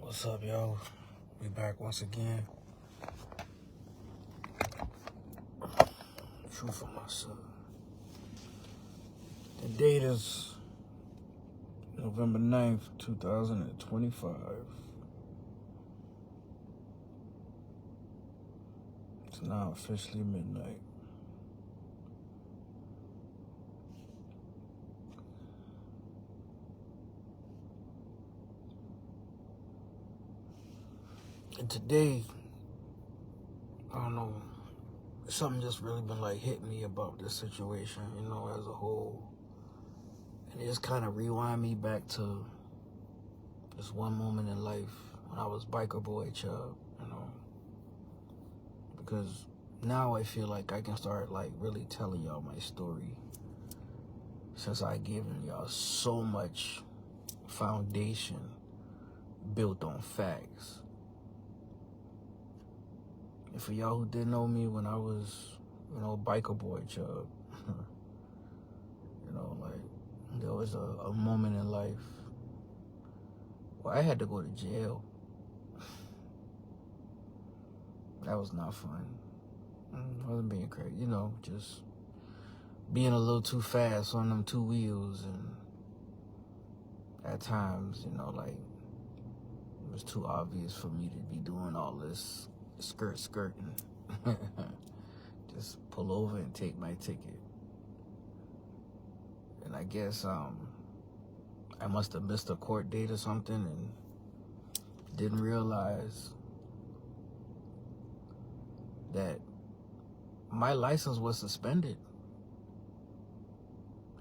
What's up, yo? We back once again. Truth for myself. The date is November 9th, 2025. It's now officially midnight. And today, I don't know, something just really been like hitting me about this situation, as a whole. And it just kind of rewind me back to this one moment in life when I was biker boy Chubb, because now I feel like I can start like really telling y'all my story, since I given y'all so much foundation built on facts. And for y'all who didn't know me when I was, biker boy Chubb, there was a moment in life where I had to go to jail. That was not fun. I wasn't being crazy, just being a little too fast on them two wheels, and at times, it was too obvious for me to be doing all this skirting. Just pull over and take my ticket. And I guess I must have missed a court date or something and didn't realize that my license was suspended.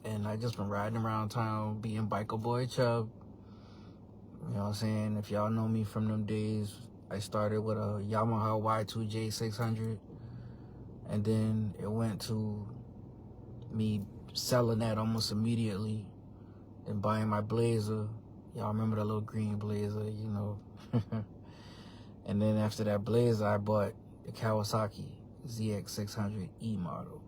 And I just been riding around town being biker boy Chubb. You know what I'm saying? If y'all know me from them days, I started with a Yamaha Y2J 600, and then it went to me selling that almost immediately and buying my Blazer. Y'all remember that little green Blazer, And then after that Blazer, I bought the Kawasaki ZX600E model.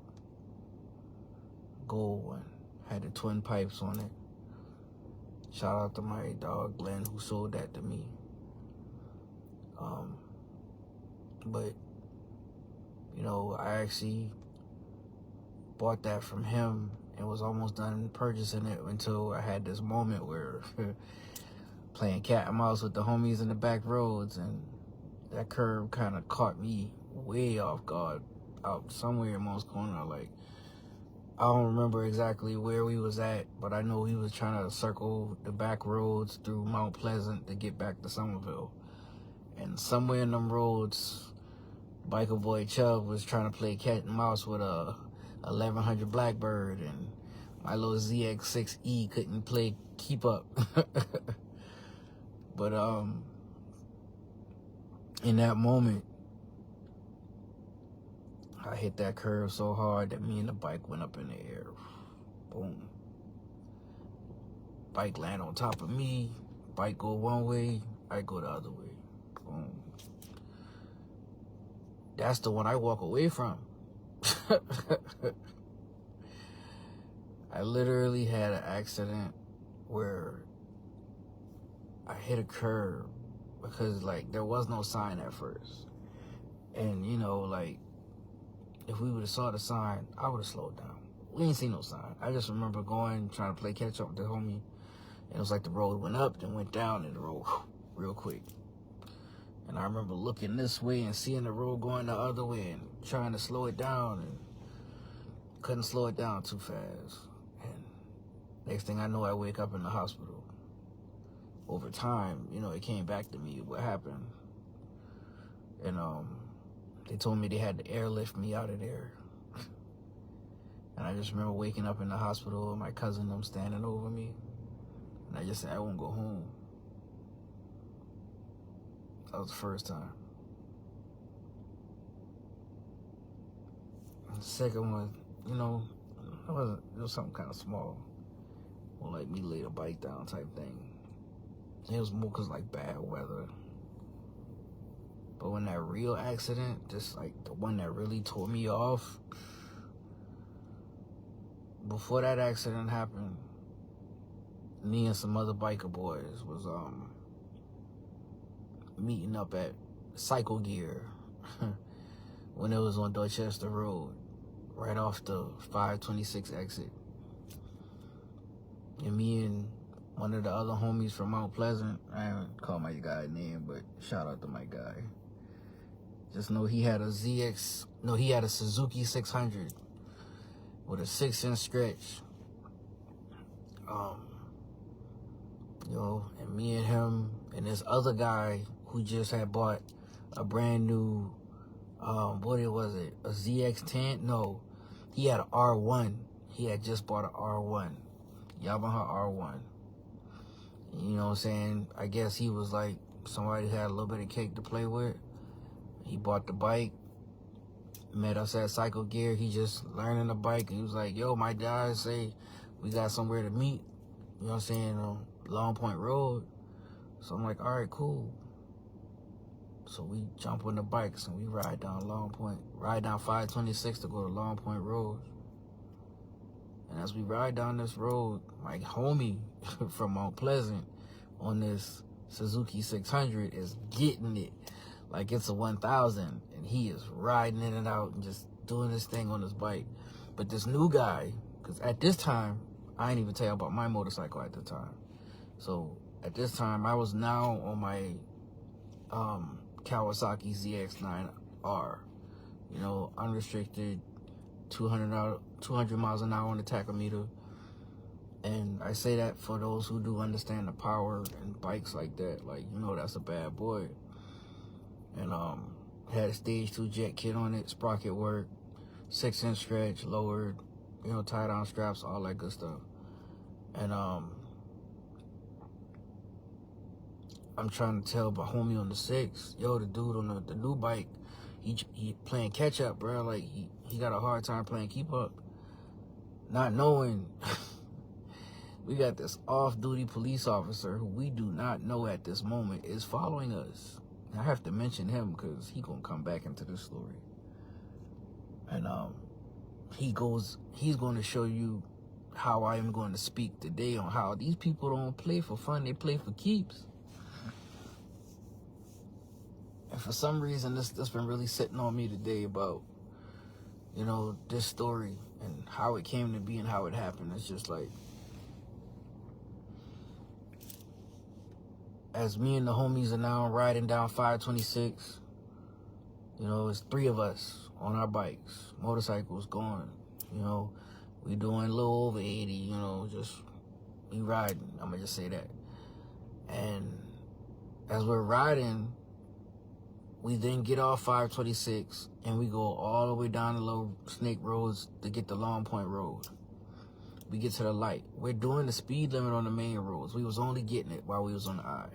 Gold one. Had the twin pipes on it. Shout out to my dog Glenn who sold that to me. But I actually bought that from him and was almost done purchasing it until I had this moment where playing cat and mouse with the homies in the back roads, and that curve kind of caught me way off guard out somewhere in Most Corner. Like, I don't remember exactly where we was at, but I know he was trying to circle the back roads through Mount Pleasant to get back to Somerville. And somewhere in them roads, biker boy Chubb was trying to play cat and mouse with a 1100 Blackbird, and my little ZX6E couldn't keep up. But in that moment, I hit that curve so hard that me and the bike went up in the air. Boom. Bike land on top of me. Bike go one way, I go the other way. Boom. That's the one I walk away from. I literally had an accident where I hit a curb because, there was no sign at first. And, if we would have saw the sign, I would have slowed down. We ain't seen no sign. I just remember trying to play catch up with the homie. And it was like the road went up, then went down, and the road real quick. And I remember looking this way and seeing the road going the other way and trying to slow it down, and couldn't slow it down too fast. And next thing I know, I wake up in the hospital. Over time, it came back to me what happened. And they told me they had to airlift me out of there. And I just remember waking up in the hospital and my cousin them standing over me. And I just said, I won't go home. That was the first time. And the second one, it was something kind of small. More like me lay the bike down type thing. It was more because bad weather. But when that real accident, just the one that really tore me off, before that accident happened, me and some other biker boys was meeting up at Cycle Gear when it was on Dorchester Road, right off the 526 exit. And me and one of the other homies from Mount Pleasant, I haven't called my guy name, but shout out to my guy. Just know he had a Suzuki 600 with a 6-inch stretch. And me and him and this other guy who just had bought a brand new, what was it, a ZX10? No, he had an R1. He had just bought an R1, Yamaha R1. You know what I'm saying? I guess he was like somebody who had a little bit of cake to play with. He bought the bike, met us at Cycle Gear. He just learning the bike. He was like, yo, my guys say we got somewhere to meet. You know what I'm saying? On Long Point Road. So I'm like, all right, cool. So we jump on the bikes and we ride down 526 to go to Long Point Road. And as we ride down this road, my homie from Mount Pleasant on this Suzuki 600 is getting it like it's a 1000, and he is riding in and out and just doing his thing on his bike. But this new guy, because at this time, I ain't even tell you about my motorcycle at the time. So at this time, I was now on my Kawasaki ZX9R, you know, unrestricted, 200 miles an hour on the tachometer. And I say that for those who do understand the power and bikes like that. Like, you know, that's a bad boy. And had a stage 2 jet kit on it, sprocket work, 6-inch stretch, lowered, you know, tie down straps, all that good stuff. And I'm trying to tell my homie on the 6, yo, the dude on the new bike, he playing catch up, bro. Like he got a hard time playing keep up, not knowing we got this off-duty police officer who we do not know at this moment is following us. I have to mention him because he gonna come back into this story. And he's going to show you how I am going to speak today on how these people don't play for fun, they play for keeps. And for some reason, this been really sitting on me today about, you know, this story and how it came to be and how it happened. It's just like, as me and the homies are now riding down 526, you know, it's 3 of us on our bikes, motorcycles going, you know, we doing a little over 80, you know, just we riding, I'm gonna just say that. And as we're riding, we then get off 526 and we go all the way down the low snake roads to get to Long Point Road. We get to the light. We're doing the speed limit on the main roads. We was only getting it while we was on the I.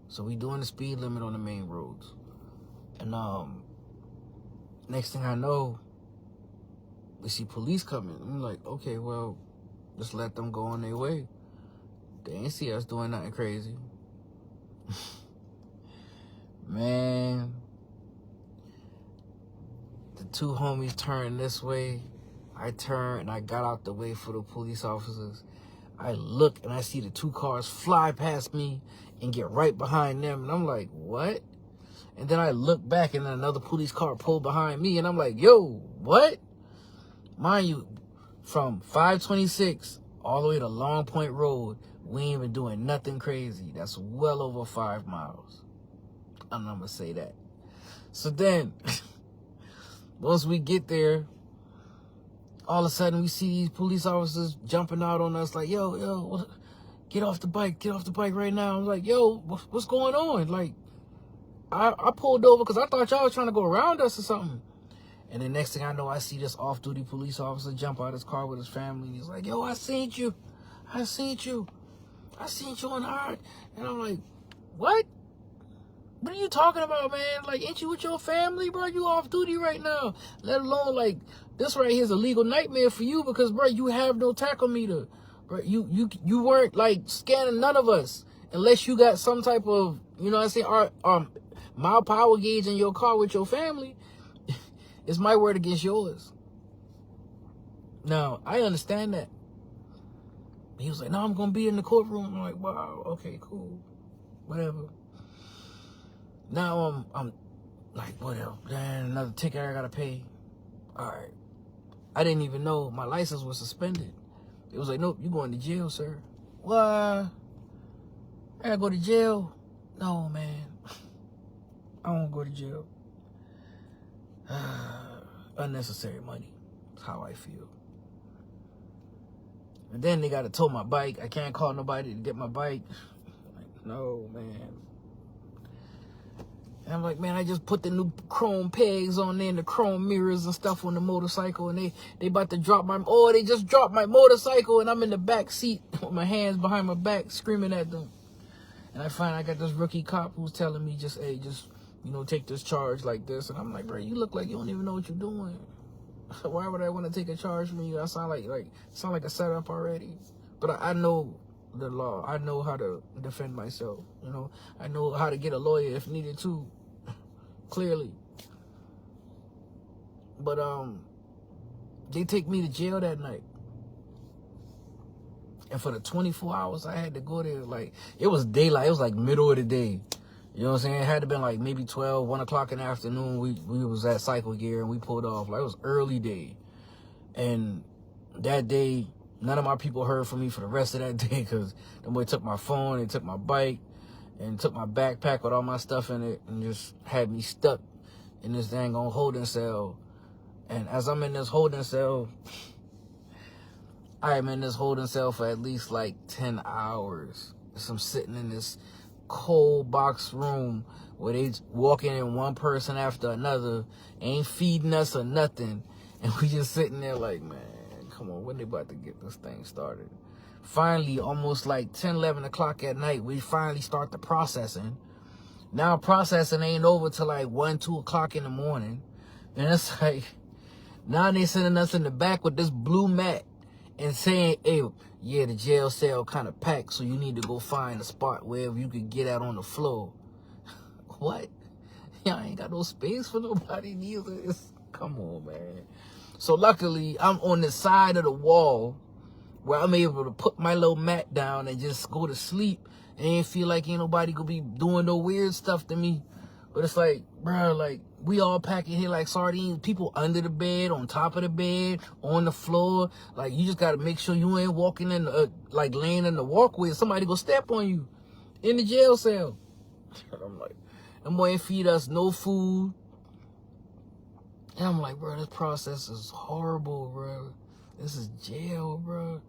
So we doing the speed limit on the main roads. And next thing I know, we see police coming. I'm like, okay, well, just let them go on their way. They ain't see us doing nothing crazy. Man, the 2 homies turned this way. I turned and I got out the way for the police officers. I look and I see the 2 cars fly past me and get right behind them. And I'm like, what? And then I look back and then another police car pulled behind me. And I'm like, yo, what? Mind you, from 526 all the way to Long Point Road, we ain't even doing nothing crazy. That's well over 5 miles. I'm going to say that. So then, once we get there, all of a sudden we see these police officers jumping out on us like, yo, get off the bike right now. I'm like, yo, what's going on? Like, I pulled over because I thought y'all was trying to go around us or something. And the next thing I know, I see this off-duty police officer jump out of his car with his family. And he's like, yo, I seen you on the art. And I'm like, what? What are you talking about, man? Like, ain't you with your family, bro? You off duty right now. Let alone, like, this right here is a legal nightmare for you because, bro, you have no tachometer. Bro, you weren't, like, scanning none of us unless you got some type of, you know what I'm saying, mild power gauge in your car with your family. It's my word against yours. Now, I understand that. He was like, no, I'm going to be in the courtroom. I'm like, wow, okay, cool, whatever. Now I'm like, what else? Then another ticket I gotta pay. All right. I didn't even know my license was suspended. It was like, nope, you going to jail, sir. What? I gotta go to jail? No, man. I won't go to jail. Unnecessary money. That's how I feel. And then they gotta tow my bike. I can't call nobody to get my bike. Like, no, man. And I'm like, man, I just put the new chrome pegs on there and the chrome mirrors and stuff on the motorcycle, and they about to drop they just dropped my motorcycle, and I'm in the back seat with my hands behind my back screaming at them. And I got this rookie cop who's telling me take this charge like this. And I'm like, bro, you look like you don't even know what you're doing. Why would I want to take a charge from you? I sound like a setup already. But I know the law. I know how to defend myself. I know how to get a lawyer if needed to. Clearly. But they take me to jail that night. And for the 24 hours I had to go there, like, it was daylight. It was like middle of the day. You know what I'm saying? It had to been like maybe 12, 1 o'clock in the afternoon. We was at Cycle Gear and we pulled off. Like, it was early day. And that day, none of my people heard from me for the rest of that day because the boy took my phone, they took my bike, and took my backpack with all my stuff in it and just had me stuck in this dang on holding cell. And as I'm in this holding cell, I am in this holding cell for at least like 10 hours. So I'm sitting in this cold box room where they walking in one person after another, ain't feeding us or nothing. And we just sitting there like, man, come on, when they about to get this thing started? Finally, almost like 10, 11 o'clock at night, we finally start the processing. Now processing ain't over till like 1, 2 o'clock in the morning. And it's like, now they sending us in the back with this blue mat and saying, hey, yeah, the jail cell kind of packed, so you need to go find a spot wherever you could get out on the floor. What? Y'all ain't got no space for nobody neither. Come on, man. So luckily, I'm on the side of the wall where I'm able to put my little mat down and just go to sleep and ain't feel like ain't nobody gonna be doing no weird stuff to me. But it's like, bro, like, we all packing here like sardines. People under the bed, on top of the bed, on the floor. Like, you just gotta make sure you ain't walking in, like, laying in the walkway. Somebody gonna step on you in the jail cell. I'm like, them boy ain't feed us no food. And I'm like, bro, this process is horrible, bro. This is jail, bro.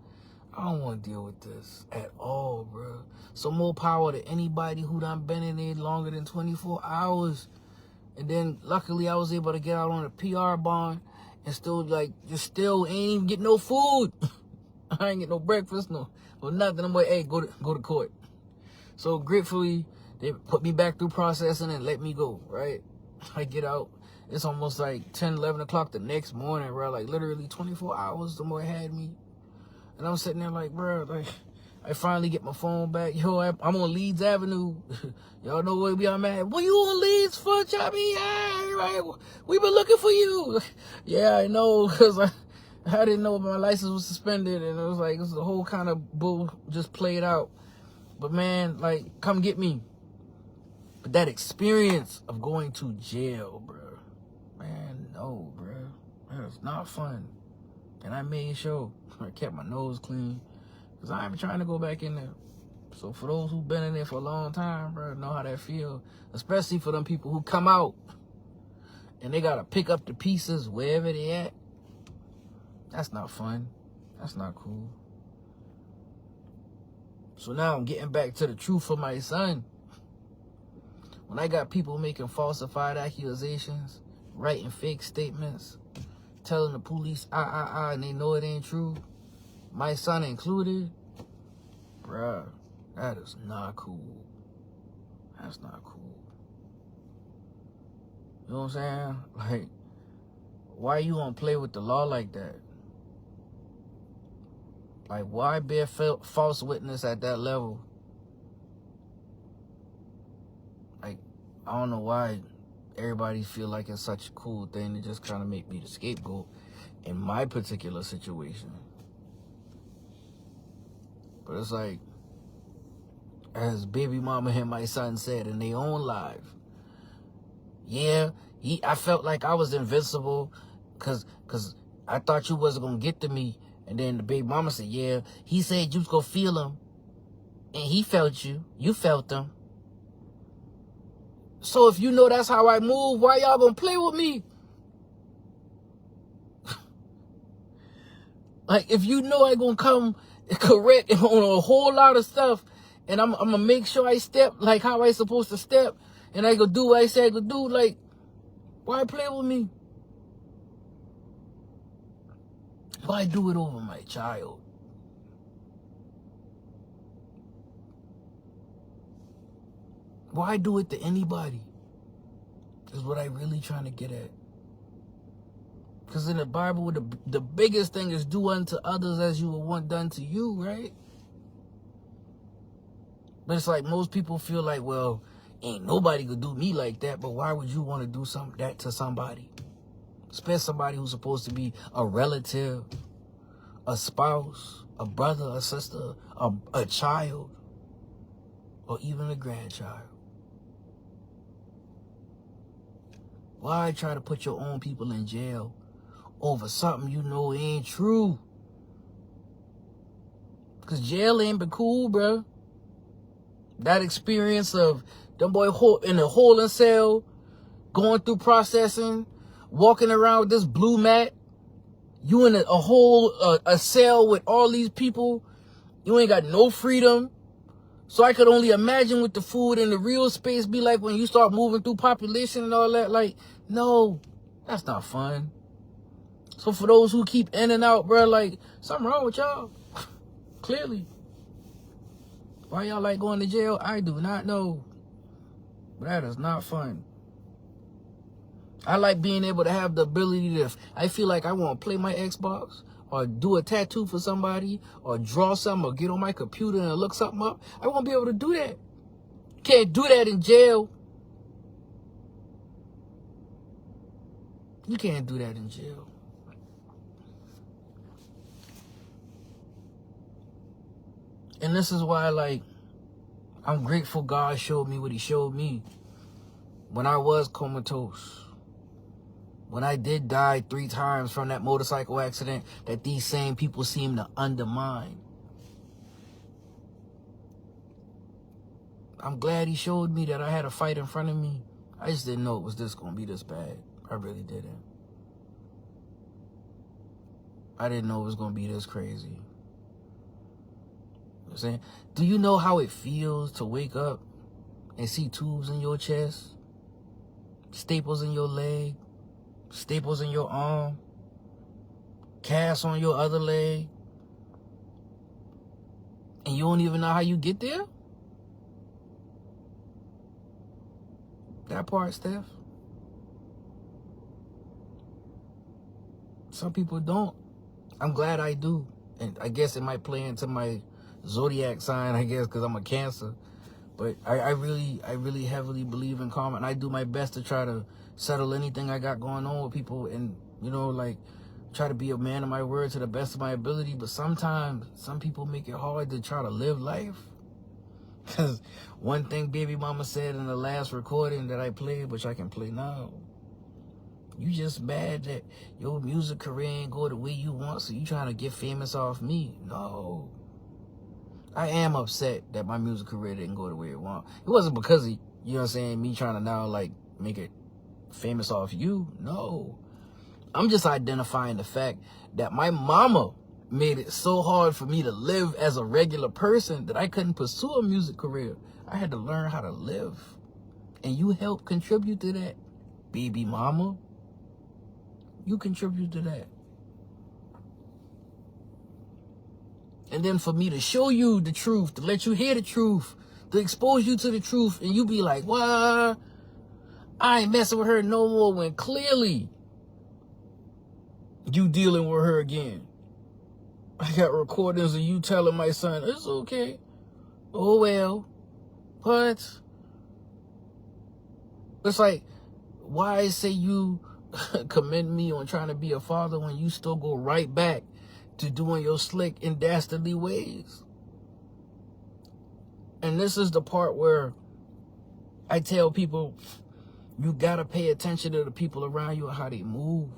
I don't want to deal with this at all, bro. So more power to anybody who done been in there longer than 24 hours. And then luckily I was able to get out on a PR bond and still ain't even get no food. I ain't get no breakfast, no nothing. I'm like, hey, go to court. So gratefully they put me back through processing and let me go, right? I get out. It's almost like 10, 11 o'clock the next morning, bro. Like, literally 24 hours the boy had me. And I'm sitting there like, bro, like, I finally get my phone back. Yo, I'm on Leeds Avenue. Y'all know where I'm at. What you on Leeds for, Chubby? Yeah, right. We been looking for you. Yeah, I know, because I didn't know my license was suspended. And it was like, it was the whole kind of bull just played out. But, man, like, come get me. But that experience of going to jail, bro. Man, no, bro. That was not fun. And I made sure I kept my nose clean because I ain't trying to go back in there. So for those who've been in there for a long time, bro, know how that feel. Especially for them people who come out and they got to pick up the pieces wherever they at. That's not fun. That's not cool. So now I'm getting back to the truth for my son. When I got people making falsified accusations, writing fake statements, telling the police, and they know it ain't true, my son included, bruh, that is not cool. That's not cool. You know what I'm saying? Like, why you gonna play with the law like that? Like, why bear false witness at that level? Like, I don't know why everybody feel like it's such a cool thing to just kind of make me the scapegoat in my particular situation. But it's like, as baby mama and my son said in their own life, Yeah, I felt like I was invincible because I thought you wasn't going to get to me. And then the baby mama said, yeah, he said you was going to feel him. And he felt you. You felt him. So if you know that's how I move, why y'all going to play with me? Like, if you know I going to come correct on a whole lot of stuff, and I'm going to make sure I step like how I supposed to step, and I going to do what I said I could do, like, why play with me? Why do it over my child? Why do it to anybody? Is what I really trying to get at. Because in the Bible, the biggest thing is do unto others as you would want done to you, right? But it's like most people feel like, well, ain't nobody could do me like that, but why would you want to do that to somebody? Especially somebody who's supposed to be a relative, a spouse, a brother, a sister, a child, or even a grandchild. Why try to put your own people in jail over something you know ain't true? Because jail ain't been cool, bro. That experience of them boy in a holding cell, going through processing, walking around with this blue mat, you in a cell with all these people, you ain't got no freedom. So I could only imagine what the food in the real space be like when you start moving through population and all that. Like, no, that's not fun. So for those who keep in and out, bro, like, something wrong with y'all. Clearly. Why y'all like going to jail? I do not know. But that is not fun. I like being able to have the ability to, I feel like I want to play my Xbox or do a tattoo for somebody or draw something or get on my computer and look something up. I won't be able to do that. You can't do that in jail. You can't do that in jail. And this is why, like, I'm grateful God showed me what he showed me when I was comatose. When I did die 3 times from that motorcycle accident that these same people seem to undermine. I'm glad he showed me that I had a fight in front of me. I just didn't know it was going to be this bad. I really didn't. I didn't know it was going to be this crazy. You know what I'm saying? Do you know how it feels to wake up and see tubes in your chest, staples in your leg, staples in your arm, casts on your other leg, and you don't even know how you get there? That part, Steph. Some people don't. I'm glad I do. And I guess it might play into my zodiac sign, I guess, because I'm a Cancer. But I really heavily believe in karma, and I do my best to try to settle anything I got going on with people and, you know, like, try to be a man of my word to the best of my ability. But sometimes some people make it hard to try to live life. Because one thing baby mama said in the last recording that I played, which I can play now, you just mad that your music career ain't go the way you want, so you trying to get famous off me. No. I am upset that my music career didn't go the way it want. It wasn't because of, you know what I'm saying, me trying to now, like, make it famous off you. No. I'm just identifying the fact that my mama made it so hard for me to live as a regular person that I couldn't pursue a music career. I had to learn how to live. And you helped contribute to that, baby mama. You contribute to that. And then for me to show you the truth, to let you hear the truth, to expose you to the truth, and you be like, what? I ain't messing with her no more, when clearly you dealing with her again. I got recordings of you telling my son, it's okay. Oh, well. What? It's like, why say you commend me on trying to be a father when you still go right back to doing your slick and dastardly ways? And this is the part where I tell people, You got to pay attention to the people around you and how they move.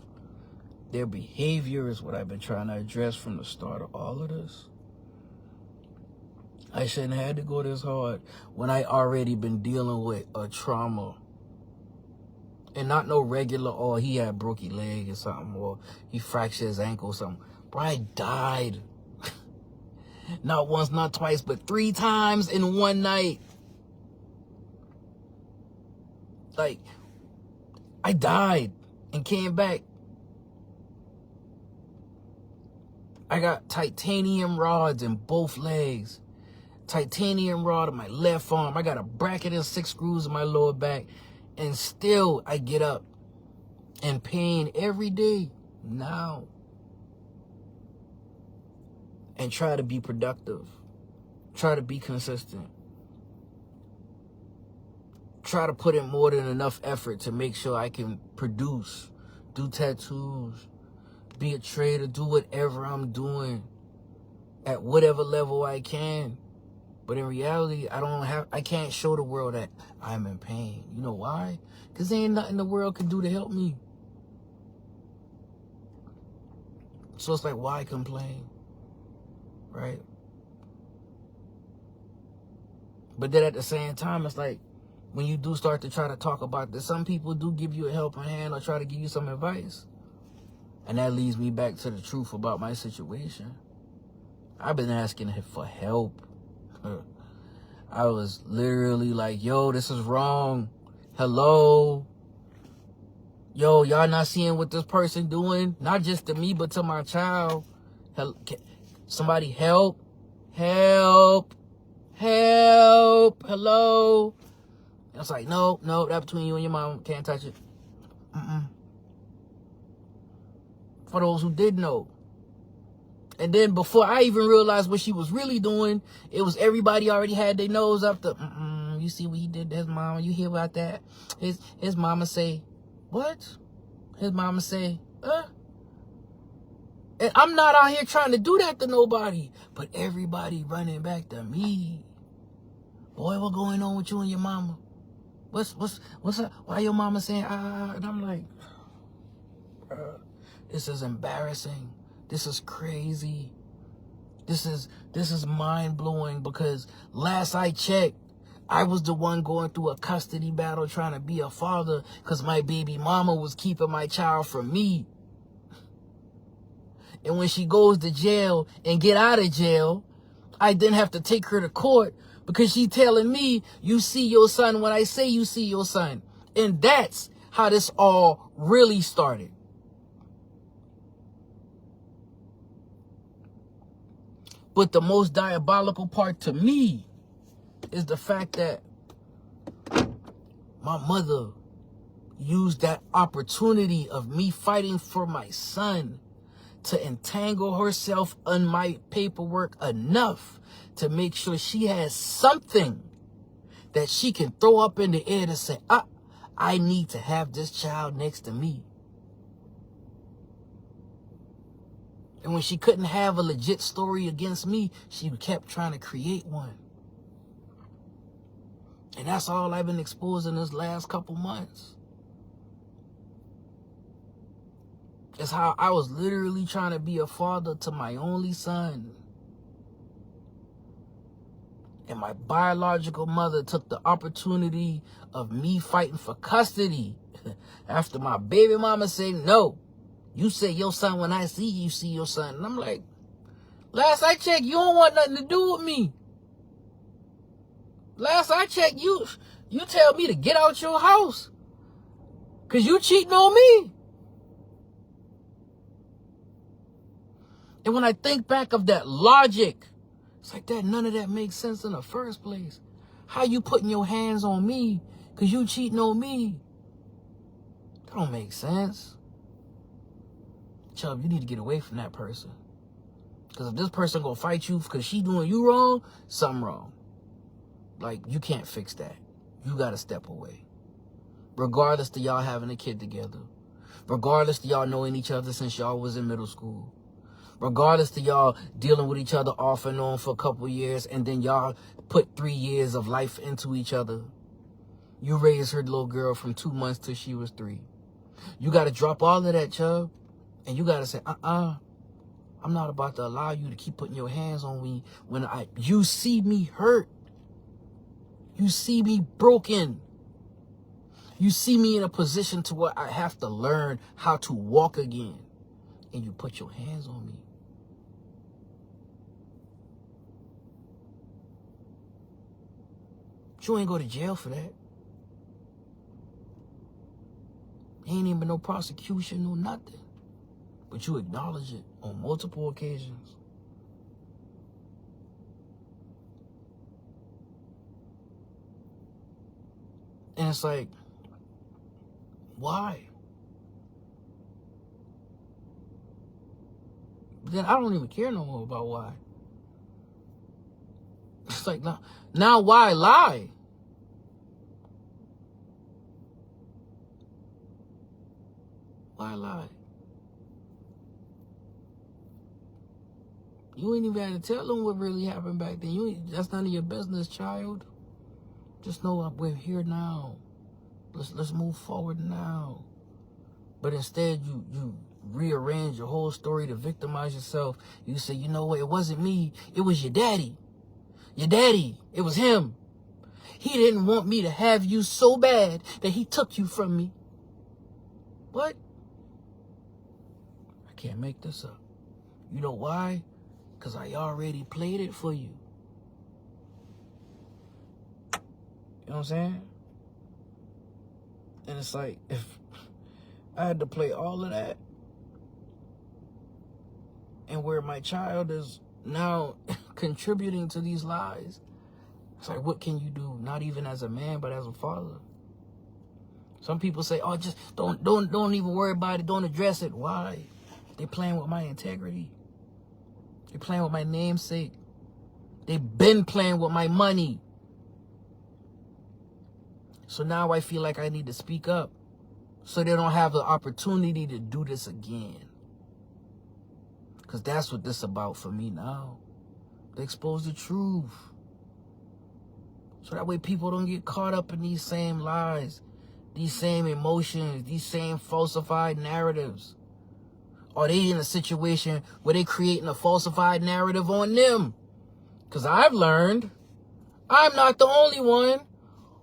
Their behavior is what I've been trying to address from the start of all of this. I shouldn't have had to go this hard when I already been dealing with a trauma. And not no regular, oh, he had broke his leg or something, or he fractured his ankle or something. Bro, I died. Not once, not twice, but 3 times in one night. Like, I died and came back. I got titanium rods in both legs. Titanium rod in my left arm. I got a bracket and 6 screws in my lower back. And still, I get up in pain every day now. And try to be productive. Try to be consistent. Try to put in more than enough effort to make sure I can produce, do tattoos, be a trader, do whatever I'm doing at whatever level I can. But in reality, I can't show the world that I'm in pain. You know why? Because there ain't nothing the world can do to help me. So it's like, why complain? Right? But then at the same time, it's like, when you do start to try to talk about this, some people do give you a helping hand or try to give you some advice. And that leads me back to the truth about my situation. I've been asking for help. I was literally like, yo, this is wrong. Hello. Yo, y'all not seeing what this person doing? Not just to me, but to my child. Somebody help. Help. Help. Hello. It's like, no, that between you and your mom. Can't touch it. For those who did know. And then before I even realized what she was really doing, it was everybody already had their nose up to, you see what he did to his mama? You hear about that? His mama say, what? His mama say, And I'm not out here trying to do that to nobody. But everybody running back to me. Boy, what going on with you and your mama? What's up? Why your mama saying, And I'm like, this is embarrassing. This is crazy. This is mind-blowing because last I checked, I was the one going through a custody battle trying to be a father because my baby mama was keeping my child from me. And when she goes to jail and get out of jail, I then have to take her to court because she telling me, you see your son when I say you see your son. And that's how this all really started. But the most diabolical part to me is the fact that my mother used that opportunity of me fighting for my son to entangle herself in my paperwork enough to make sure she has something that she can throw up in the air to say, I need to have this child next to me. And when she couldn't have a legit story against me, she kept trying to create one. And that's all I've been exposing this last couple months. It's how I was literally trying to be a father to my only son. And my biological mother took the opportunity of me fighting for custody after my baby mama said, no, you say your son when I see you see your son. And I'm like, last I checked, you don't want nothing to do with me. Last I checked, you tell me to get out your house because you cheating on me. And when I think back of that logic, it's like that none of that makes sense in the first place. How you putting your hands on me because you cheating on me? That don't make sense. Chubb, you need to get away from that person. Because if this person gonna fight you because she doing you wrong, something wrong. Like, you can't fix that. You gotta step away. Regardless to y'all having a kid together. Regardless to y'all knowing each other since y'all was in middle school. Regardless to y'all dealing with each other off and on for a couple years and then y'all put 3 years of life into each other. You raised her little girl from 2 months till she was 3. You got to drop all of that, Chubb. And you got to say, I'm not about to allow you to keep putting your hands on me when you see me hurt. You see me broken. You see me in a position to where I have to learn how to walk again. And you put your hands on me. You ain't go to jail for that. Ain't even been no prosecution, no nothing. But you acknowledge it on multiple occasions. And it's like, why? But then I don't even care no more about why. It's like, now why lie? Why lie? You ain't even had to tell them what really happened back then. That's none of your business, child. Just know we're here now. Let's move forward now. But instead, you rearrange your whole story to victimize yourself. You say, you know what? It wasn't me. It was your daddy. Your daddy. It was him. He didn't want me to have you so bad that he took you from me. What? I can't make this up. You know why? Because I already played it for you. You know what I'm saying? And it's like, if I had to play all of that, and where my child is now contributing to these lies, it's like, what can you do? Not even as a man, but as a father. Some people say, oh, just don't even worry about it. Don't address it. Why? They're playing with my integrity. They're playing with my namesake. They've been playing with my money. So now I feel like I need to speak up so they don't have the opportunity to do this again. Because that's what this is about for me now. To expose the truth. So that way people don't get caught up in these same lies, these same emotions, these same falsified narratives. Or they in a situation where they're creating a falsified narrative on them. Because I've learned I'm not the only one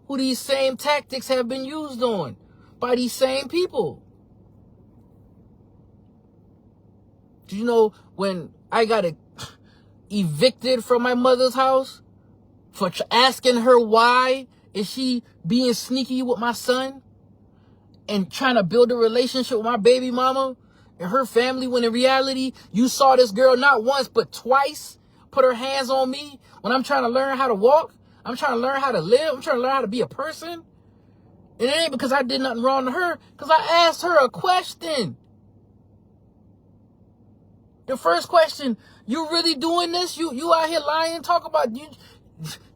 who these same tactics have been used on by these same people. Do you know when I got evicted from my mother's house for asking her why is she being sneaky with my son and trying to build a relationship with my baby mama and her family, when in reality you saw this girl not once but twice put her hands on me when I'm trying to learn how to walk? I'm trying to learn how to live. I'm trying to learn how to be a person. And it ain't because I did nothing wrong to her, because I asked her a question. The first question, you really doing this? You out here lying, talk about you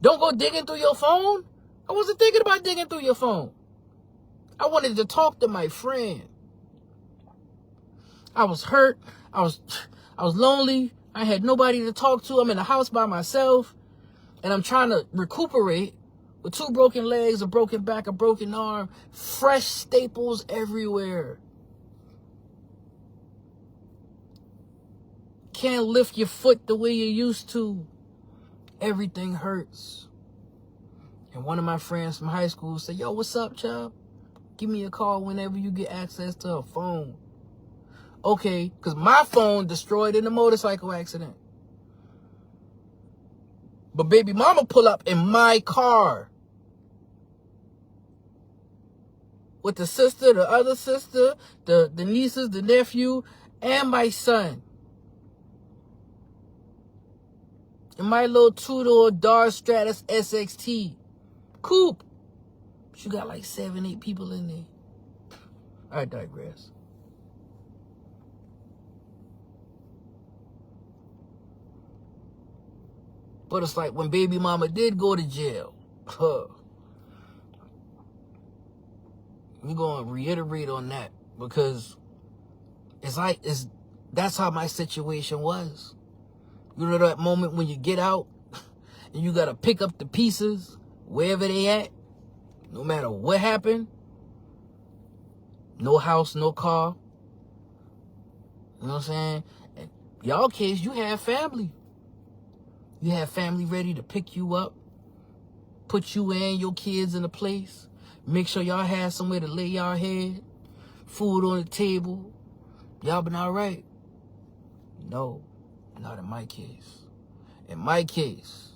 don't go digging through your phone? I wasn't thinking about digging through your phone. I wanted to talk to my friend. I was hurt. I was lonely. I had nobody to talk to. I'm in the house by myself. And I'm trying to recuperate with 2 broken legs, a broken back, a broken arm, fresh staples everywhere. Can't lift your foot the way you used to. Everything hurts. And one of my friends from high school said, yo, what's up, Chubb? Give me a call whenever you get access to a phone. Okay, because my phone destroyed in a motorcycle accident. But baby mama pull up in my car with the sister, the other sister, the nieces, the nephew, and my son. In my little 2-door Dodge Stratus SXT coupe. She got like 7, 8 people in there. I digress. But it's like when baby mama did go to jail. We're going to reiterate on that because that's how my situation was. You know that moment when you get out and you got to pick up the pieces wherever they at? No matter what happened, no house, no car. You know what I'm saying? In y'all case, you have family. You have family ready to pick you up, put you and your kids in a place, make sure y'all have somewhere to lay y'all head, food on the table. Y'all been all right? No, not in my case. In my case,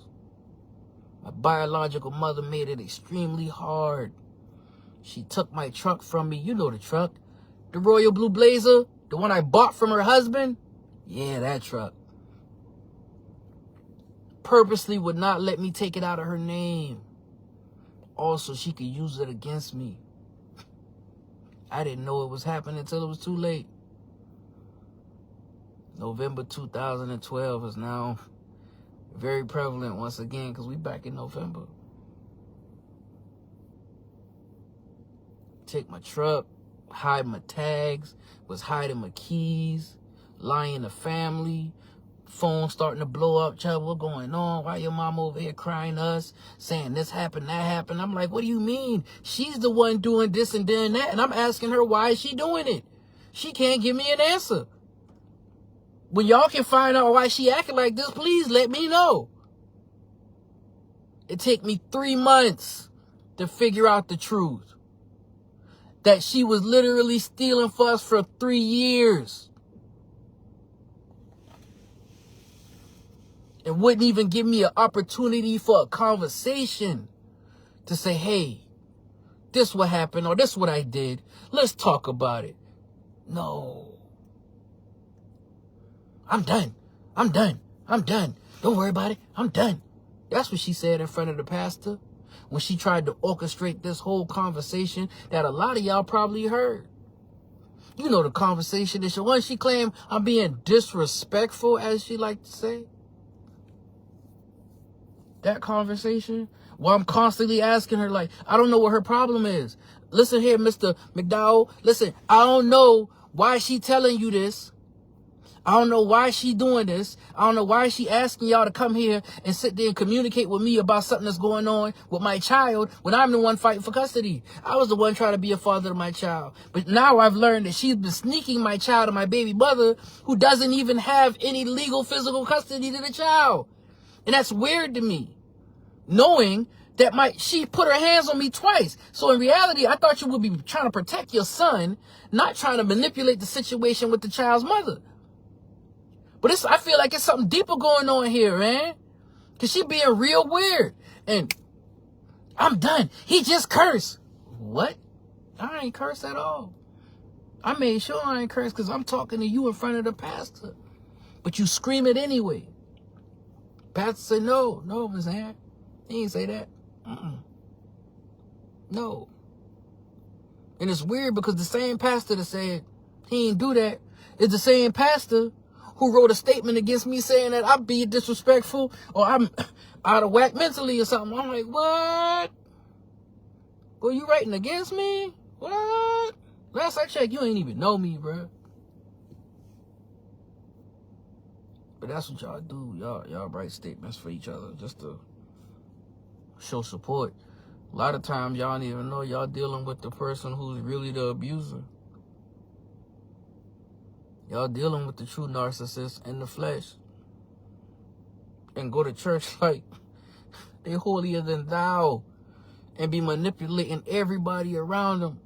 my biological mother made it extremely hard. She took my truck from me. You know the truck. The Royal Blue Blazer, the one I bought from her husband. Yeah, that truck. Purposely would not let me take it out of her name. Also, she could use it against me. I didn't know it was happening until it was too late. November 2012 is now very prevalent once again because we back in November. Take my truck, hide my tags, was hiding my keys, lying to family, phone starting to blow up. Chubb, what's going on? Why your mom over here crying to us, saying this happened, that happened? I'm like, what do you mean? She's the one doing this and doing that, and I'm asking her why is she doing it. She can't give me an answer. When y'all can find out why she acting like this, please let me know. It took me 3 months to figure out the truth. That she was literally stealing for us for 3 years. And wouldn't even give me an opportunity for a conversation to say, hey, this what happened or this what I did. Let's talk about it. No. I'm done. I'm done. I'm done. Don't worry about it. I'm done. That's what she said in front of the pastor when she tried to orchestrate this whole conversation that a lot of y'all probably heard. You know the conversation that she claimed I'm being disrespectful, as she liked to say. That conversation, while I'm constantly asking her, like, I don't know what her problem is. Listen here, Mr. McDowell. Listen, I don't know why she telling you this. I don't know why she doing this. I don't know why she asking y'all to come here and sit there and communicate with me about something that's going on with my child when I'm the one fighting for custody. I was the one trying to be a father to my child. But now I've learned that she's been sneaking my child to my baby mother who doesn't even have any legal physical custody to the child. And that's weird to me. Knowing that she put her hands on me twice. So in reality, I thought you would be trying to protect your son, not trying to manipulate the situation with the child's mother. But I feel like it's something deeper going on here, man. Because she being real weird. And I'm done. He just cursed. What? I ain't cursed at all. I made sure I ain't cursed because I'm talking to you in front of the pastor. But you scream it anyway. Pastor said, no, Ms. Ann. He ain't say that. No. And it's weird because the same pastor that said he ain't do that is the same pastor who wrote a statement against me saying that I'm being disrespectful or I'm out of whack mentally or something. I'm like, what? Well, you writing against me? What? Last I checked, you ain't even know me, bro. But that's what y'all do. Y'all write statements for each other just to show support. A lot of times y'all don't even know y'all dealing with the person who's really the abuser. Y'all dealing with the true narcissist in the flesh. And go to church like they holier than thou. And be manipulating everybody around them.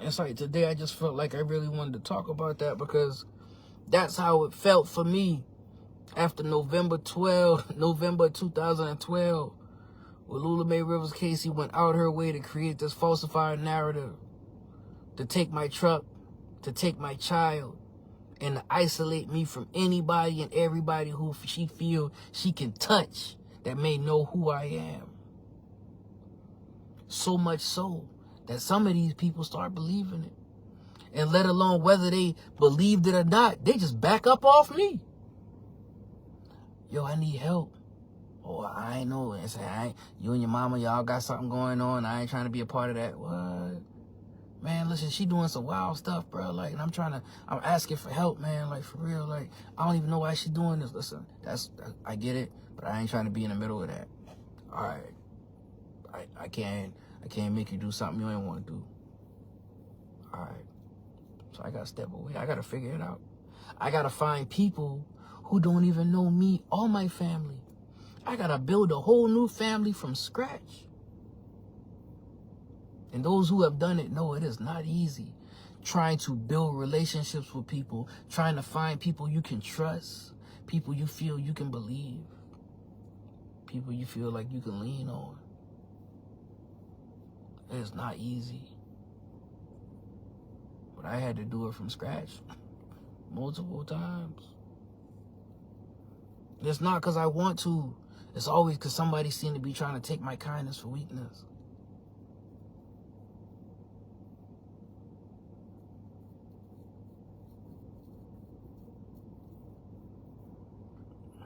It's like today I just felt like I really wanted to talk about that because that's how it felt for me after November 2012. Well, Lula Mae Rivers Casey went out her way to create this falsified narrative, to take my truck, to take my child, and to isolate me from anybody and everybody who she feels she can touch that may know who I am. So much so that some of these people start believing it. And let alone whether they believed it or not, they just back up off me. Yo, I need help. Oh, I ain't know. And say, you and your mama, y'all got something going on. I ain't trying to be a part of that. What? man, listen, she doing some wild stuff, bro. Like, and I'm asking for help, man. Like, for real. Like, I don't even know why she doing this. Listen, I get it, but I ain't trying to be in the middle of that. All right. I can't make you do something you ain't want to do. All right. So I got to step away. I got to figure it out. I got to find people who don't even know me or my family. I got to build a whole new family from scratch. And those who have done it know it is not easy. Trying to build relationships with people, trying to find people you can trust, people you feel you can believe, people you feel like you can lean on. It is not easy. But I had to do it from scratch multiple times. It's not because I want to. It's always because somebody seemed to be trying to take my kindness for weakness.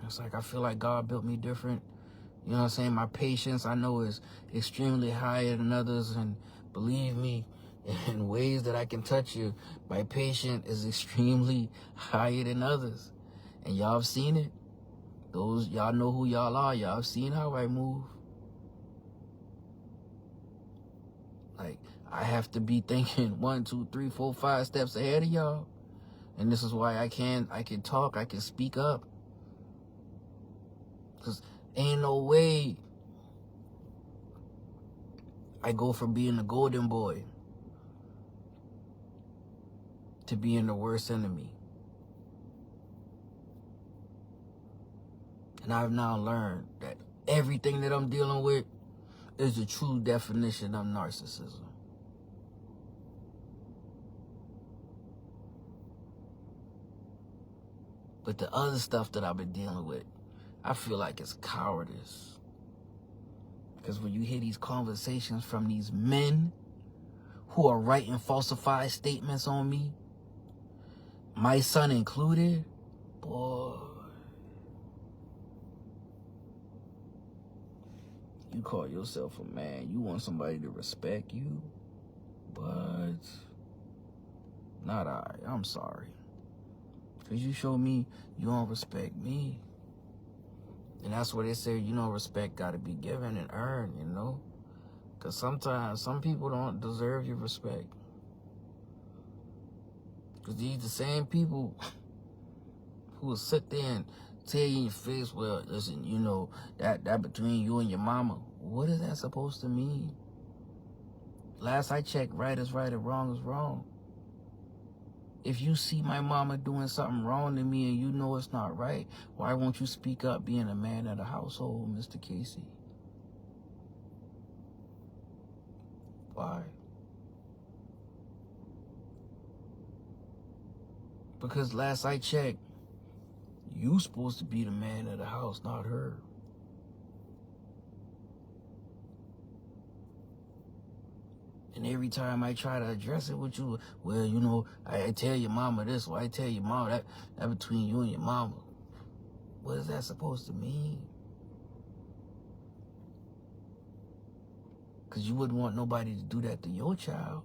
It's like I feel like God built me different. You know what I'm saying? My patience, I know, is extremely higher than others. And believe me, in ways that I can touch you, my patience is extremely higher than others. And y'all have seen it. Y'all know who y'all are. Y'all have seen how I move. Like, I have to be thinking 1, 2, 3, 4, 5 steps ahead of y'all. And this is why I can talk, I can speak up. Because ain't no way I go from being the golden boy to being the worst enemy. And I've now learned that everything that I'm dealing with is the true definition of narcissism. But the other stuff that I've been dealing with, I feel like it's cowardice. Because when you hear these conversations from these men who are writing falsified statements on me, my son included, boy, you call yourself a man. You want somebody to respect you, but not I. I'm sorry. Because you show me you don't respect me. And that's what they say, respect got to be given and earned, Because sometimes some people don't deserve your respect. Because these the same people who will sit there and tell you in your face, well, listen, that between you and your mama. What is that supposed to mean? Last I checked, right is right and wrong is wrong. If you see my mama doing something wrong to me and you know it's not right, why won't you speak up being a man of the household, Mr. Casey? Why? Because last I checked, you supposed to be the man of the house, not her. And every time I try to address it with you, well, I tell your mama this, or I tell your mama that between you and your mama. What is that supposed to mean? Because you wouldn't want nobody to do that to your child.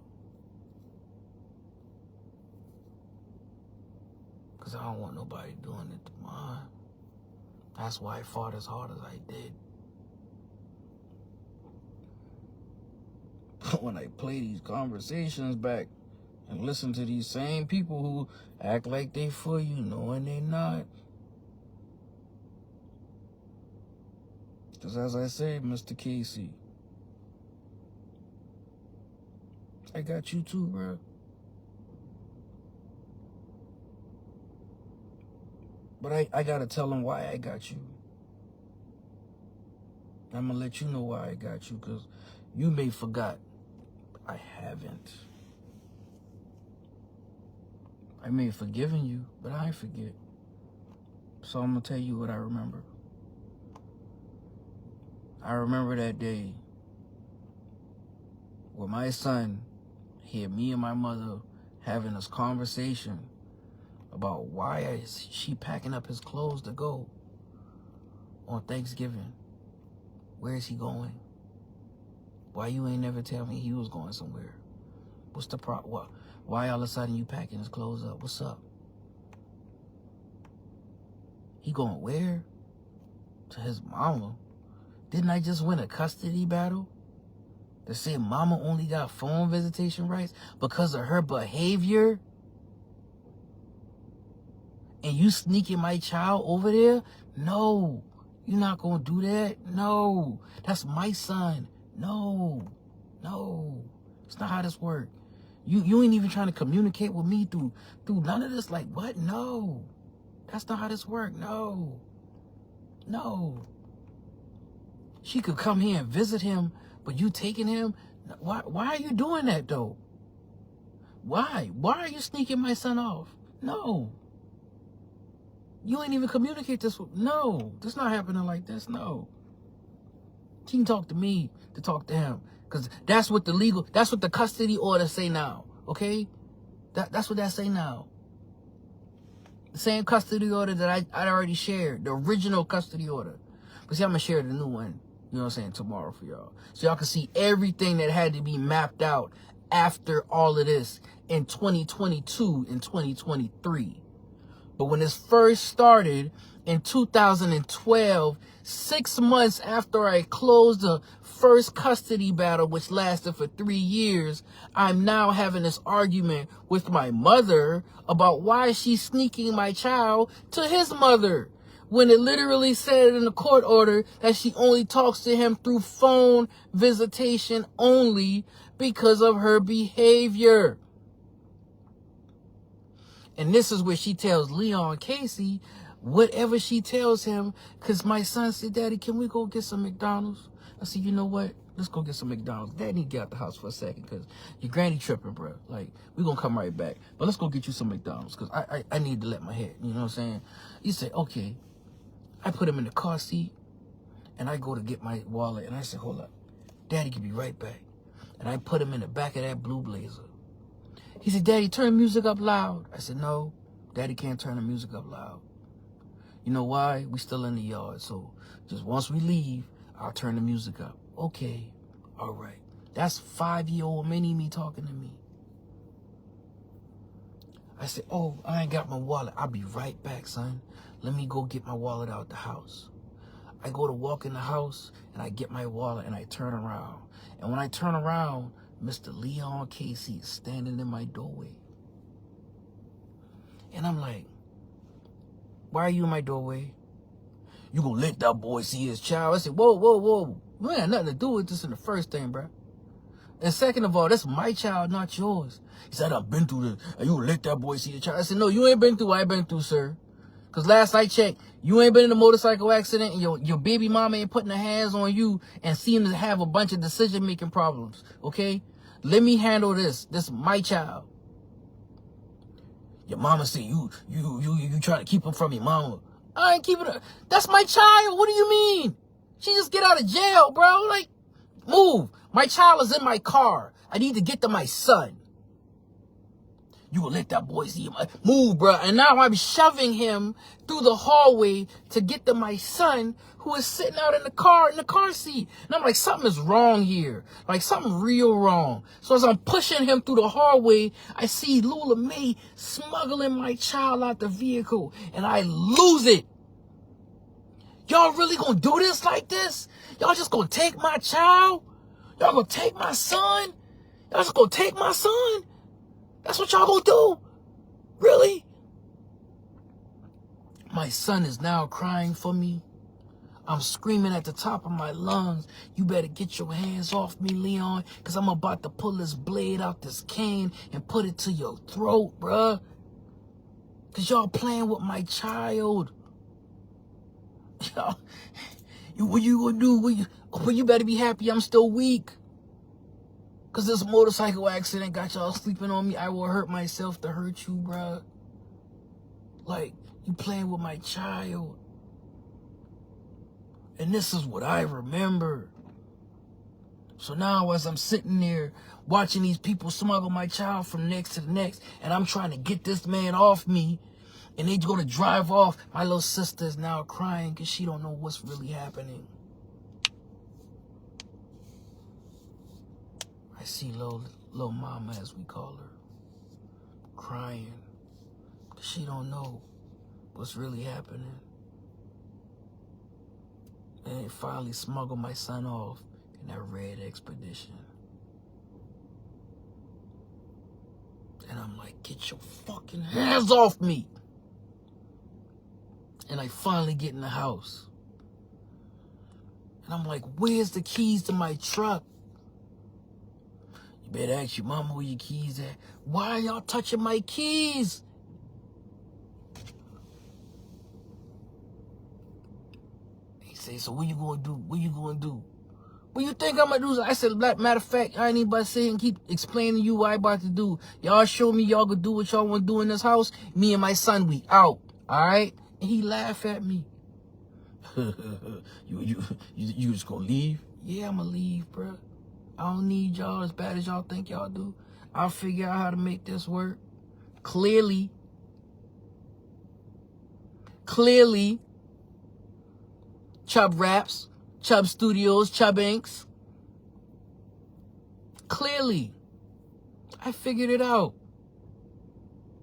Because I don't want nobody doing it to mine. That's why I fought as hard as I did. When I play these conversations back and listen to these same people who act like they for you, knowing they not. Because as I said, Mr. Casey, I got you too, bro. But I got to tell them why I got you. I'm going to let you know why I got you, because you may forgot. I haven't. I may have forgiven you, but I ain't forget. So I'm going to tell you what I remember. I remember that day where my son heard me and my mother having this conversation about why is she packing up his clothes to go on Thanksgiving. Where is he going? Why you ain't never tell me he was going somewhere? What's the problem? What? Why all of a sudden you packing his clothes up? What's up? He going where? To his mama. Didn't I just win a custody battle? To say mama only got phone visitation rights because of her behavior? And you sneaking my child over there? No. You're not going to do that? No. That's my son. No. No. It's not how this works. You ain't even trying to communicate with me through none of this. Like, what? No. That's not how this works. No. No. She could come here and visit him, but you taking him? Why are you doing that, though? Why? Why are you sneaking my son off? No. You ain't even communicate this with... No. This not happening like this. No. She can talk to me to talk to him. Because that's what the custody order say now. Okay? That's what that say now. The same custody order that I already shared. The original custody order. But see, I'm going to share the new one. You know what I'm saying? Tomorrow for y'all. So y'all can see everything that had to be mapped out after all of this in 2022 and 2023. But when this first started in 2012, 6 months after I closed the first custody battle, which lasted for 3 years, I'm now having this argument with my mother about why she's sneaking my child to his mother, when it literally said in the court order that she only talks to him through phone visitation only because of her behavior. And this is where she tells Leon Casey whatever she tells him, because my son said, Daddy, can we go get some McDonald's? I said, you know what? Let's go get some McDonald's. Dad need to get out the house for a second because your granny tripping, bro. Like, we're going to come right back. But let's go get you some McDonald's because I need to let my head. You know what I'm saying? He said, okay. I put him in the car seat, and I go to get my wallet, and I said, hold up. Daddy can be right back. And I put him in the back of that blue Blazer. He said, Daddy, turn music up loud. I said, no, Daddy can't turn the music up loud. You know why? We still in the yard, so just once we leave, I'll turn the music up. Okay, all right. That's 5-year-old mini-me talking to me. I said, oh, I ain't got my wallet. I'll be right back, son. Let me go get my wallet out the house. I go to walk in the house, and I get my wallet, and I turn around. And when I turn around, Mr. Leon Casey is standing in my doorway. And I'm like, why are you in my doorway? You gonna let that boy see his child? I said, whoa, whoa, whoa. You ain't had nothing to do with this in the first thing, bro. And second of all, that's my child, not yours. He said, I've been through this. And you gonna let that boy see your child? I said, no, you ain't been through what I've been through, sir. Because last I checked, you ain't been in a motorcycle accident, and your baby mama ain't putting her hands on you and seem to have a bunch of decision-making problems, okay? Let me handle this. This is my child. Your mama said you trying to keep him from your mama. I ain't keeping her. That's my child. What do you mean? She just get out of jail, bro. Like, move. My child is in my car. I need to get to my son. You will let that boy see him. Move, bro. And now I'm shoving him through the hallway to get to my son, who is sitting out in the car seat. And I'm like, something is wrong here. Like, something real wrong. So as I'm pushing him through the hallway, I see Lula Mae smuggling my child out the vehicle, and I lose it. Y'all really gonna do this like this? Y'all just gonna take my child? Y'all gonna take my son? Y'all just gonna take my son? That's what y'all gonna do? Really? My son is now crying for me. I'm screaming at the top of my lungs. You better get your hands off me, Leon, because I'm about to pull this blade out this cane and put it to your throat, bruh. Because y'all playing with my child. What you gonna do? Well, you better be happy I'm still weak. Because this motorcycle accident got y'all sleeping on me. I will hurt myself to hurt you, bruh. Like, you playing with my child. And this is what I remember. So now as I'm sitting there watching these people smuggle my child from next to the next, and I'm trying to get this man off me, and they're going to drive off, my little sister is now crying because she don't know what's really happening. I see little little mama, as we call her, crying. She don't know what's really happening. And it finally smuggled my son off in that red expedition. And I'm like, get your fucking hands off me. And I finally get in the house. And I'm like, where's the keys to my truck? You better ask your mama where your keys at. Why are y'all touching my keys? He say, so what you gonna do? What you gonna do? What you think I'm gonna do? I said, matter of fact, I ain't even about to sit and keep explaining to you what I about to do. Y'all show me y'all gonna do what y'all wanna do in this house. Me and my son, we out. Alright? And he laughed at me. you just gonna leave? Yeah, I'm gonna leave, bro. I don't need y'all as bad as y'all think y'all do. I'll figure out how to make this work. Clearly, Chubb Raps, Chubb Studios, Chubb Inks. Clearly, I figured it out.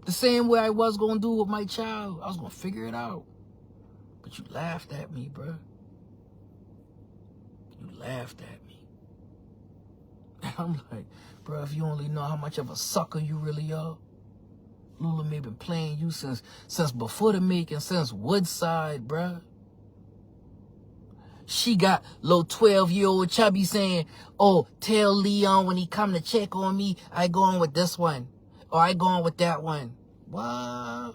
The same way I was going to do with my child. I was going to figure it out. But you laughed at me, bro. You laughed at me. And I'm like, bro, if you only know how much of a sucker you really are. Lula may been playing you since before the making, since Woodside, bro. She got little 12-year-old Chubby saying, oh, tell Leon when he come to check on me, I go on with this one. Or I go on with that one. What?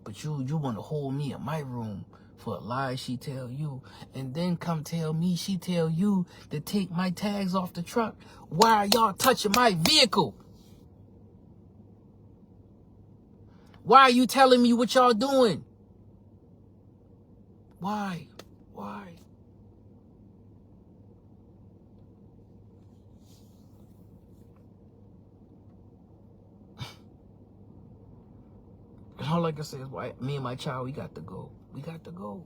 But you want to hold me in my room for a lie she tell you. And then come tell me she tell you to take my tags off the truck. Why are y'all touching my vehicle? Why are you telling me what y'all doing? Why? All I can say is, me and my child, we got to go. We got to go.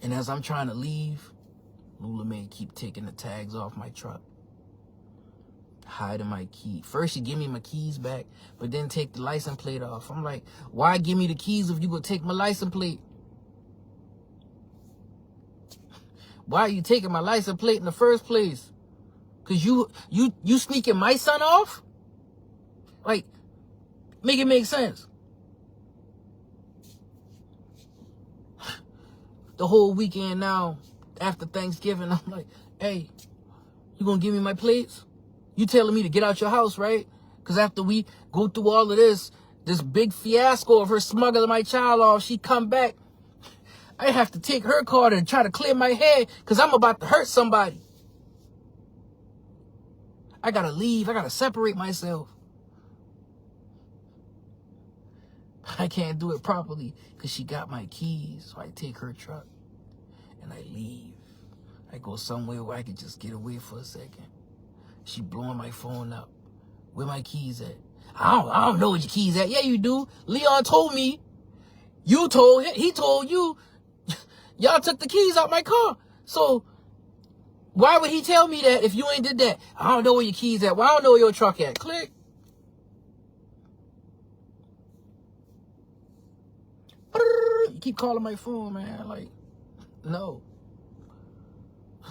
And as I'm trying to leave, Lula May keep taking the tags off my truck. Hiding my key. First, she give me my keys back, but then take the license plate off. I'm like, why give me the keys if you gonna take my license plate? Why are you taking my license plate in the first place? Cause you sneaking my son off? Like, make it make sense. The whole weekend now, after Thanksgiving, I'm like, hey, you gonna give me my plates? You telling me to get out your house, right? Because after we go through all of this big fiasco of her smuggling my child off, she come back. I have to take her car and try to clear my head because I'm about to hurt somebody. I got to leave. I got to separate myself. I can't do it properly because she got my keys. So I take her truck and I leave. I go somewhere where I can just get away for a second. She blowing my phone up. Where my keys at? I don't know where your keys at. Yeah, you do. Leon told me. You told him. He told you. Y'all took the keys out my car. So why would he tell me that if you ain't did that? I don't know where your keys at. Well, I don't know where your truck at. Click. You keep calling my phone, man. Like, no.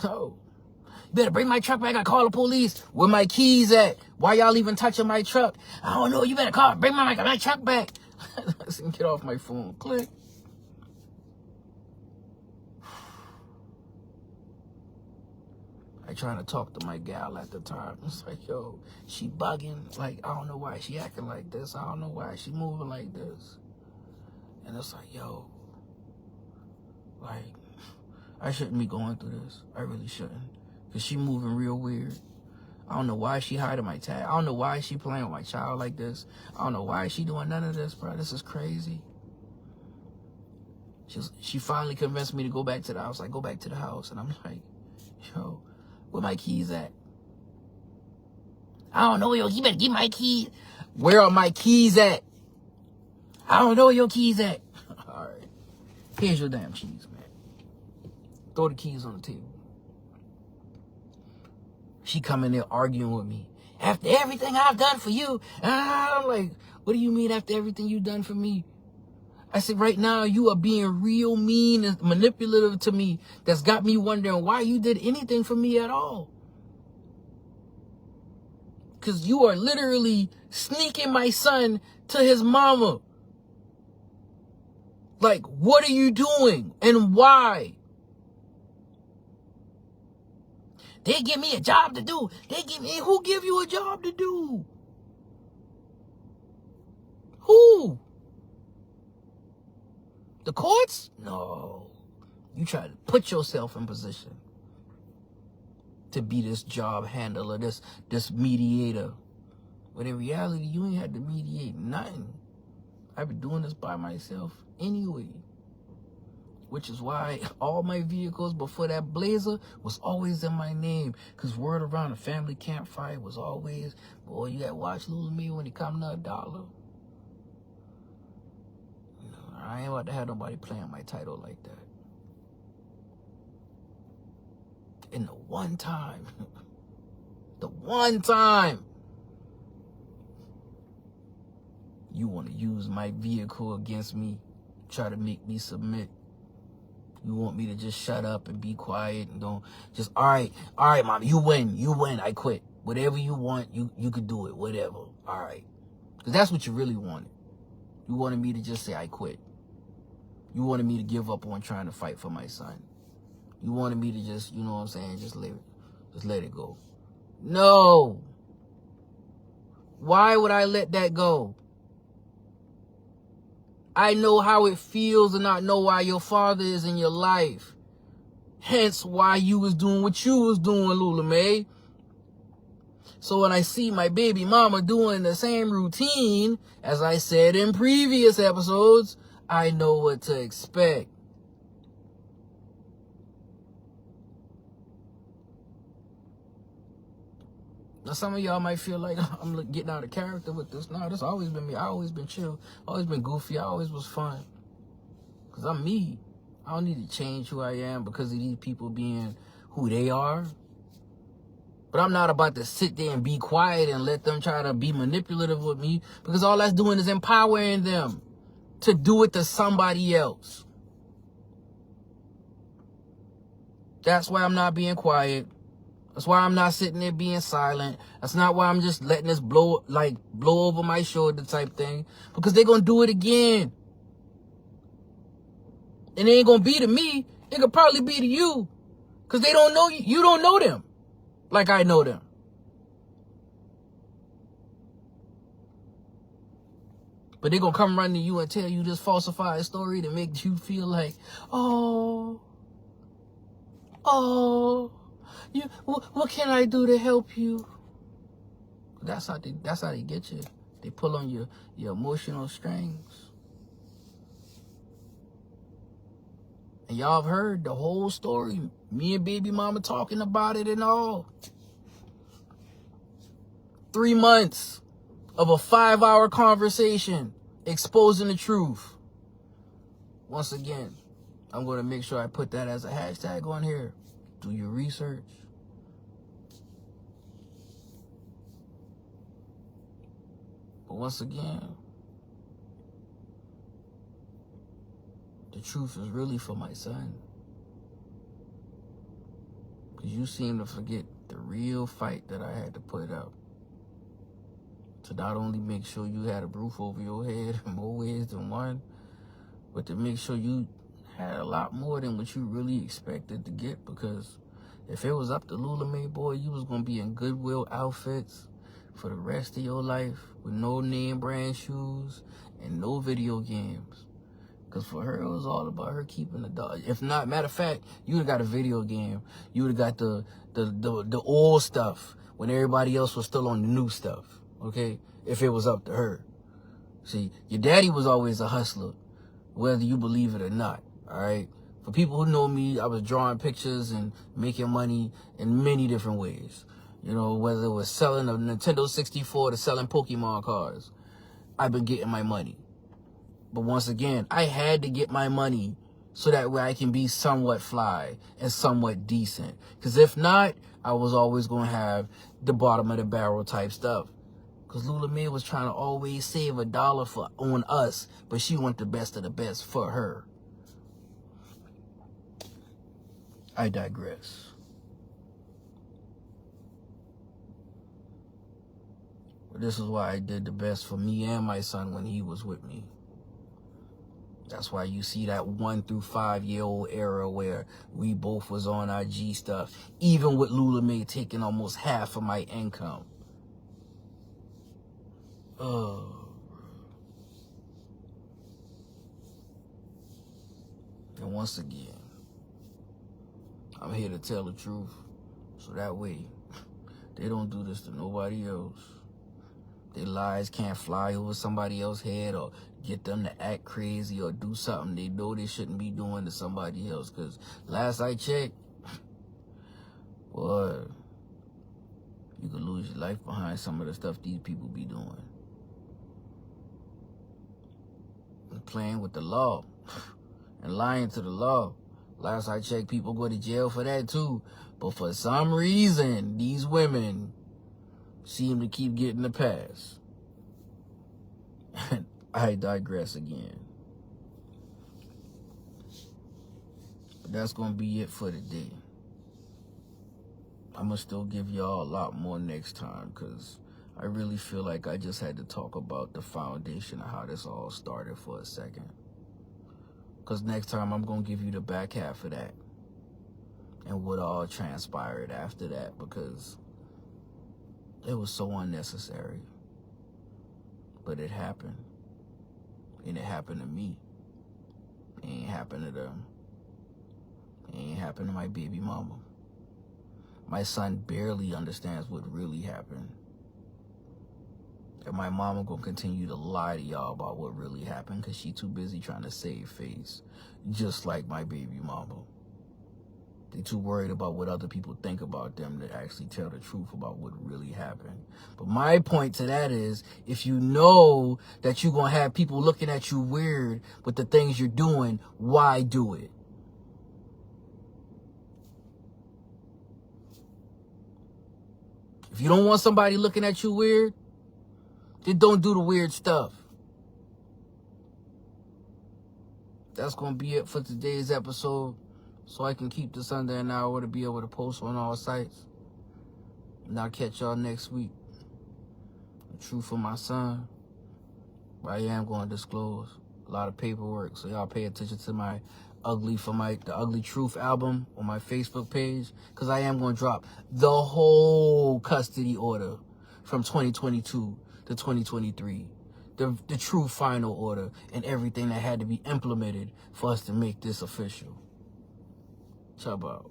You better bring my truck back. I call the police. Where my keys at? Why y'all even touching my truck? I don't know. You better bring my truck back. Get off my phone. Click. I trying to talk to my gal at the time. It's like, yo, she bugging. Like, I don't know why she acting like this. I don't know why she moving like this. And it's like, yo, like, I shouldn't be going through this. I really shouldn't. Because she moving real weird. I don't know why she hiding my tag. I don't know why she playing with my child like this. I don't know why she doing none of this, bro. This is crazy. She finally convinced me to go back to the house. Like, go back to the house. And I'm like, yo, where my keys at? I don't know, yo. You better get my keys. Where are my keys at? I don't know where your keys at. All right. Here's your damn cheese, man. Throw the keys on the table. She come in there arguing with me. After everything I've done for you. I'm like, what do you mean after everything you've done for me? I said, right now you are being real mean and manipulative to me. That's got me wondering why you did anything for me at all. Because you are literally sneaking my son to his mama. Like, what are you doing? And why? They give me a job to do. Who give you a job to do? Who? The courts? No. You try to put yourself in position to be this job handler, this mediator. But in reality, you ain't had to mediate nothing. I've been doing this by myself anyway. Which is why all my vehicles before that Blazer was always in my name. Because word around the family campfire was always, boy, you got to watch Little Me when it come to $1. You know, I ain't about to have nobody playing my title like that. And the one time you want to use my vehicle against me, try to make me submit. You want me to just shut up and be quiet and don't just, all right, mom, you win, I quit. Whatever you want, you could do it, whatever, all right. Because that's what you really wanted. You wanted me to just say, I quit. You wanted me to give up on trying to fight for my son. You wanted me to just, you know what I'm saying, just let it go. No. Why would I let that go? I know how it feels to not know why your father is in your life. Hence why you was doing what you was doing, Lula Mae. So when I see my baby mama doing the same routine, as I said in previous episodes, I know what to expect. Now, some of y'all might feel like I'm getting out of character with this. No, this always been me. I always been chill. Always been goofy. I always was fun. Because I'm me. I don't need to change who I am because of these people being who they are. But I'm not about to sit there and be quiet and let them try to be manipulative with me. Because all that's doing is empowering them to do it to somebody else. That's why I'm not being quiet. That's why I'm not sitting there being silent. That's not why I'm just letting this blow over my shoulder type thing. Because they're going to do it again. And it ain't going to be to me. It could probably be to you. Because they don't know you. You don't know them like I know them. But they're going to come run to you and tell you this falsified story to make you feel like, oh, what can I do to help you? That's how they get you. They pull on your emotional strings. And y'all have heard the whole story. Me and baby mama talking about it and all. 3 months of a 5-hour conversation exposing the truth. Once again, I'm going to make sure I put that as a hashtag on here. Do your research. But once again, the truth is really for my son. Because you seem to forget the real fight that I had to put up. To not only make sure you had a roof over your head in more ways than one, but to make sure you had a lot more than what you really expected to get. Because if it was up to Lula Mae, boy, you was going to be in Goodwill outfits for the rest of your life with no name brand shoes and no video games. Because for her, it was all about her keeping the dog. If not, matter of fact, you would have got a video game. You would have got the old stuff when everybody else was still on the new stuff, okay? If it was up to her. See, your daddy was always a hustler, whether you believe it or not, all right? For people who know me, I was drawing pictures and making money in many different ways. You know, whether it was selling a Nintendo 64 to selling Pokemon cards, I've been getting my money. But once again, I had to get my money so that way I can be somewhat fly and somewhat decent. Because if not, I was always going to have the bottom of the barrel type stuff. Because Lula Mae was trying to always save $1 on us, but she want the best of the best for her. I digress. But this is why I did the best for me and my son when he was with me. That's why you see that 1 through 5 year old era where we both was on our G stuff, even with Lula Mae taking almost half of my income. Oh. And once again, I'm here to tell the truth, so that way they don't do this to nobody else. Their lies can't fly over somebody else's head or get them to act crazy or do something they know they shouldn't be doing to somebody else. Because last I checked, boy, you could lose your life behind some of the stuff these people be doing. And playing with the law and lying to the law. Last I checked, people go to jail for that too. But for some reason, these women seem to keep getting the pass. I digress again. But that's going to be it for today. I'm going to still give y'all a lot more next time, because I really feel like I just had to talk about the foundation of how this all started for a second. Because next time I'm going to give you the back half of that and what all transpired after that, because it was so unnecessary. But it happened. And it happened to me. It ain't happened to them. It ain't happened to my baby mama. My son barely understands what really happened. And my mama gonna continue to lie to y'all about what really happened because she too busy trying to save face. Just like my baby mama. They too worried about what other people think about them to actually tell the truth about what really happened. But my point to that is, if you know that you're going to have people looking at you weird with the things you're doing, why do it? If you don't want somebody looking at you weird, then don't do the weird stuff. That's going to be it for today's episode. So I can keep this under an hour to be able to post on all sites. And I'll catch y'all next week. The truth for my son. But I am going to disclose a lot of paperwork. So y'all pay attention to my the Ugly Truth album on my Facebook page. Because I am going to drop the whole custody order from 2022 to 2023. The true final order and everything that had to be implemented for us to make this official. Chubb out.